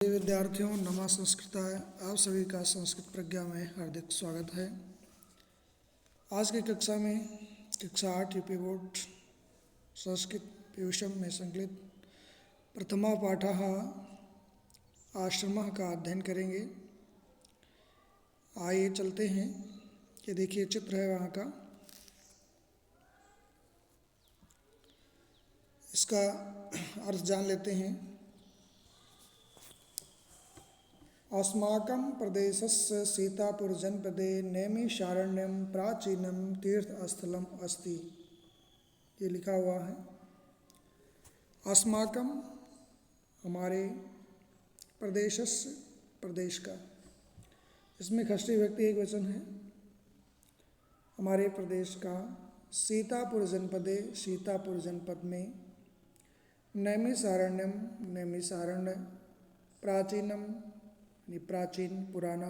प्रिय विद्यार्थियों, नमा संस्कृताय आप सभी का संस्कृत प्रज्ञा में हार्दिक स्वागत है। आज की कक्षा में कक्षा 8 यूपी बोर्ड संस्कृत पीयूषम में संकलित प्रथमा पाठः आश्रमः का अध्ययन करेंगे। आइए चलते हैं। ये देखिए चित्र है वहाँ का। इसका अर्थ जान लेते हैं। अस्माकं प्रदेशस्य सीतापुर जनपदे नैमिषारण्यं प्राचीनं तीर्थस्थलम् अस्ति। ये लिखा हुआ है। अस्माकं हमारे, प्रदेशस्य प्रदेश का, इसमें षष्ठी विभक्ति एक वचन है। हमारे प्रदेश का सीतापुर जनपदे, सीतापुर जनपद में, नैमिषारण्यम नैमिषारण्य, प्राचीनम प्राचीन पुराना,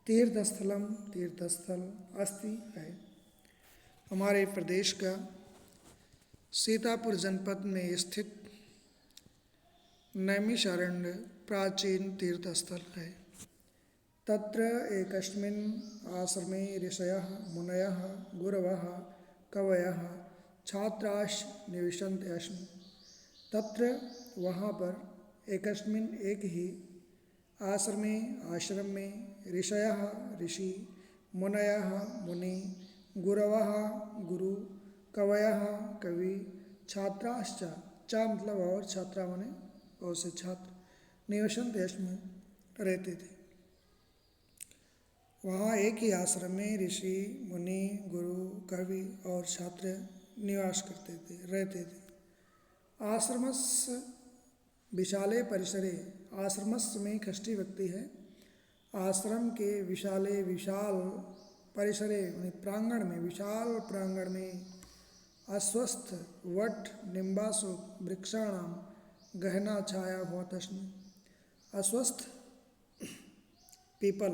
तीर्थस्थलम तीर्थस्थल अस्ति है। हमारे प्रदेश का सीतापुर जनपद में स्थित नैमिषारण्य प्राचीन तीर्थस्थल है। तत्र एकस्मिन् आश्रमे ऋषयः मुनयः गुरवः कवयः छात्राश्च निवसन्ति स्म। तत्र वहाँ पर एकस्मिन् एक ही आश्रमे आश्रम में ऋषयः ऋषि मुनयः मुनि गुरवः गुरु कवयः कवि छात्राश्च चा मतलब और छात्रा माने और से छात्र निवसन्ति स्म रहते थे। वहाँ एक ही आश्रम में ऋषि मुनि गुरु कवि और छात्र निवास करते थे, रहते थे। आश्रमस्य विशाले परिसरे, आश्रमस्य में षष्ठी विभक्ति है। आश्रम के विशाले विशाल परिसरे प्रांगण में, विशाल प्रांगण में अस्वस्थ वट निम्बासु वृक्षाणाम गहना छाया भवत स्म। अस्वस्थ पीपल,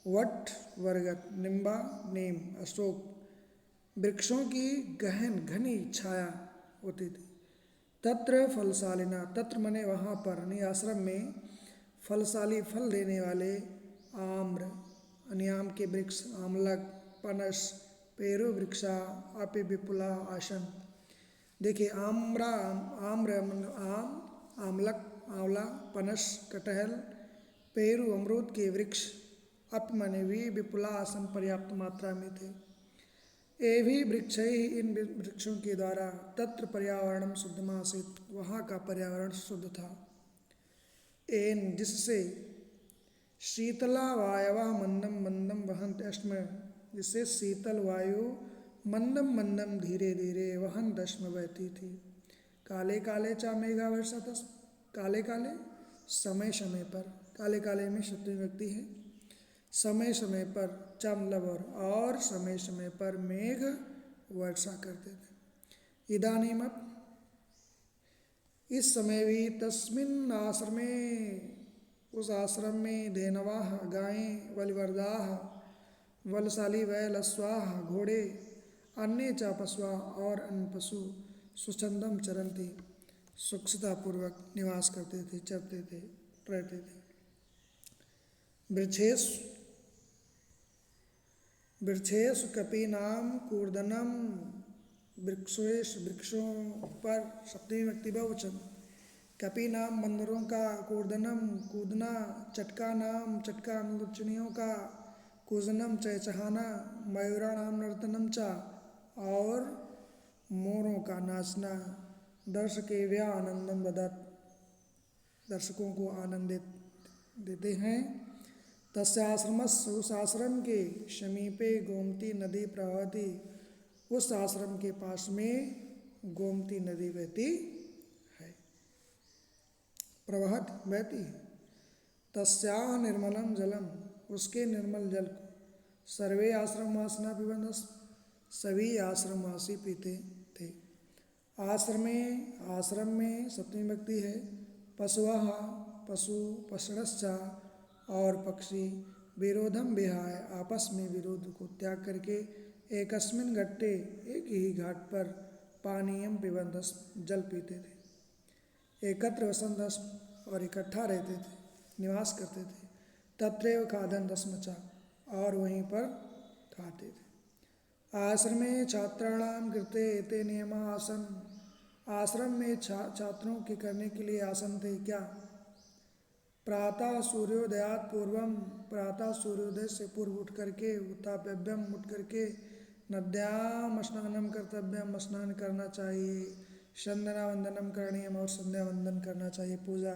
वट बरगद, निम्बा नीम अशोक, वृक्षों की गहन घनी छाया होती थी। तत्र फलशालिना, तत्र मने वहाँ पर, यानी आश्रम में फलशाली फल देने वाले आम्र यानी आम के वृक्ष, आमलक, पनस, पेरु वृक्षा अपि विपुला आसन। देखिए आम्र आम, आमलक आंवला, पनस कटहल, पेरु अमरूद के वृक्ष, अप मने भी विपुला आसन पर्याप्त मात्रा में थे। एभी वृक्ष ही, इन वृक्षों के द्वारा, तत्र पर्यावरण शुद्धमासीत, वहाँ का पर्यावरण शुद्ध था। एन जिससे, शीतला वायवा मंदम मंदम वहंत स्म, जिससे शीतल वायु मंदम मंदम धीरे धीरे वहंत स्म बहती थी। काले काले चा मेघा वर्षा, काले काले समय समय पर, काले काले में सप्तमी विभक्ति है। समय समय पर चा मतलब और समय समय पर मेघ वर्षा करते थे। इदानीम अब, इस समय भी, तस्मिन् आश्रमे, उस आश्रम में, धेनवाः गायें, बलिवर्दाः बलशाली बैल, अश्वाः घोड़े, अन्य च पशुआ और अन्य पशु, स्वच्छंदम चरन्ति स्वच्छतापूर्वक निवास करते थे, चरते थे, रहते थे। वृक्षेषु कपीनाम कूर्दनम, वृक्षों पर, सप्तमी विभक्ति बहुवचन, कपीनाम बंदरों का, कूर्दनम कूदना, चटका नाम चटका मतलब चिड़ियों का, कूजनम चहचहाना, मयूराणाम नर्तनम चा और मोरों का नाचना, दर्शकेभ्यः आनंदम ददत्, दर्शकों को आनंदित देते हैं। तस्य आश्रमस्य, उस आश्रम के, समीपे गोमती नदी प्रवहति, उस आश्रम के पास में गोमती नदी बहती है, प्रवहत बहती है। तस्याः निर्मलम जलम, उसके निर्मल जल को, सर्वे आश्रमवासिनः पिबन्ति, सभी आश्रमवासी पीते थे। आश्रम में सप्तमी विभक्ति है। पशुवः पशु, पशुश्च और पक्षी, विरोधम विहाय आपस में विरोध को त्याग करके, एकस्मिन् घट्टे एक ही घाट पर, पानीयम पिबन्ति जल पीते थे। एकत्र वसंत और इकट्ठा रहते थे, निवास करते थे। तत्रैव खादन रस्मचा, और वहीं पर खाते थे। आश्रमे छात्राणाम कृते एते नियम आसन, आश्रम में छात्रों के करने के लिए आसन थे क्या? प्रातः सूर्योदयात पूर्वम, प्रातः सूर्योदय से पूर्व उठ करके, उत्थाप्यभ्यम उठ करके, नद्याम स्नानम कर्तव्यम स्नान करना चाहिए, संध्या वंदनम करणीयम और संध्या वंदन करना चाहिए, पूजा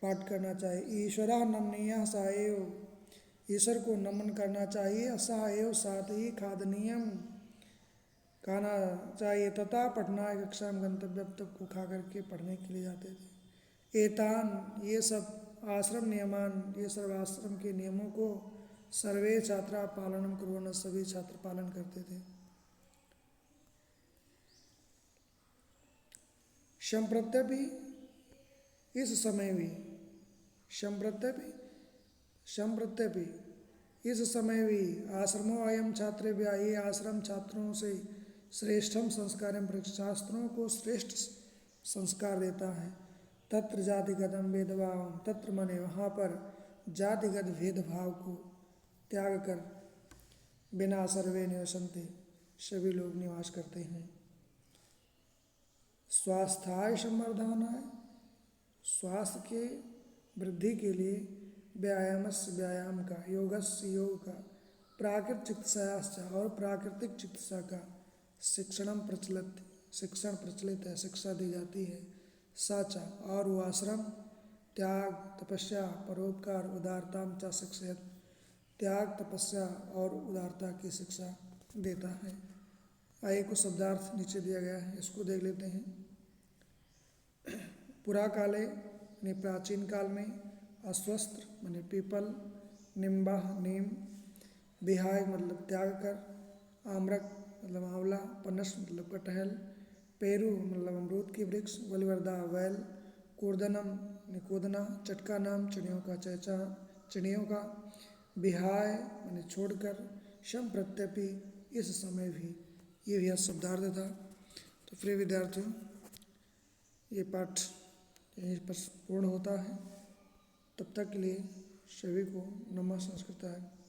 पाठ करना चाहिए। ईश्वरा नमनीय साएव, ईश्वर को नमन करना चाहिए। असाएव, साथ ही खादनीयम, खाना चाहिए। तथा पठनाय कक्षाम गंतव्य, तब को खा करके पढ़ने के लिए जाते थे। एतान, ये सब आश्रम नियमान, ये सब आश्रम के नियमों को सर्वे छात्रा पालनम कुर्वन्, सभी छात्र पालन करते थे। संप्रत्यपि, इस समय भी, संप्रत्यपि, संप्रत्यपि, इस समय भी, आश्रमो अयम छात्रे भी, ये आश्रम छात्रों से श्रेष्ठम संस्कार, शास्त्रों को श्रेष्ठ संस्कार देता है। तत्र जातिगतम भेदभाव, तत्र मने वहाँ पर जातिगत भेदभाव को त्याग कर बिना सर्वे निवसन्ते, सभी लोग निवास करते हैं। स्वास्थ्याय संवर्धनाय, स्वास्थ्य के वृद्धि के लिए, व्यायामस्य, व्यायाम का, योगस्य, योग का, प्राकृत चिकित्सायाश्च, और प्राकृतिक चिकित्सा का, शिक्षणम प्रचलित, शिक्षण प्रचलित है, शिक्षा दी जाती है। साचा, और वो आश्रम त्याग, तपस्या, परोपकार, उदारताम च शिक्षयत, त्याग, तपस्या और उदारता की शिक्षा देता है। आइए कुछ शब्दार्थ नीचे दिया गया है, इसको देख लेते हैं। पुरा काले यानी प्राचीन काल में, अस्वस्थ माने पीपल, निम्बा नीम, विहाय मतलब त्याग कर, आम्रक मतलब आंवला, पनस मतलब कटहल, पेरू मतलब अमरूद की वृक्ष, बलिवर्दा बैल, कूर्दनम निकोदना, चटका नाम चिड़ियों का चहचा, चिड़ियों का, विहाय माने छोड़कर, संप्रत्यपि इस समय भी, ये भी शब्दार्थ था। तो प्रिय विद्यार्थियों, ये पाठ यहीं पर पूर्ण होता है। तब तक के लिए सभी को नमः संस्कृत है।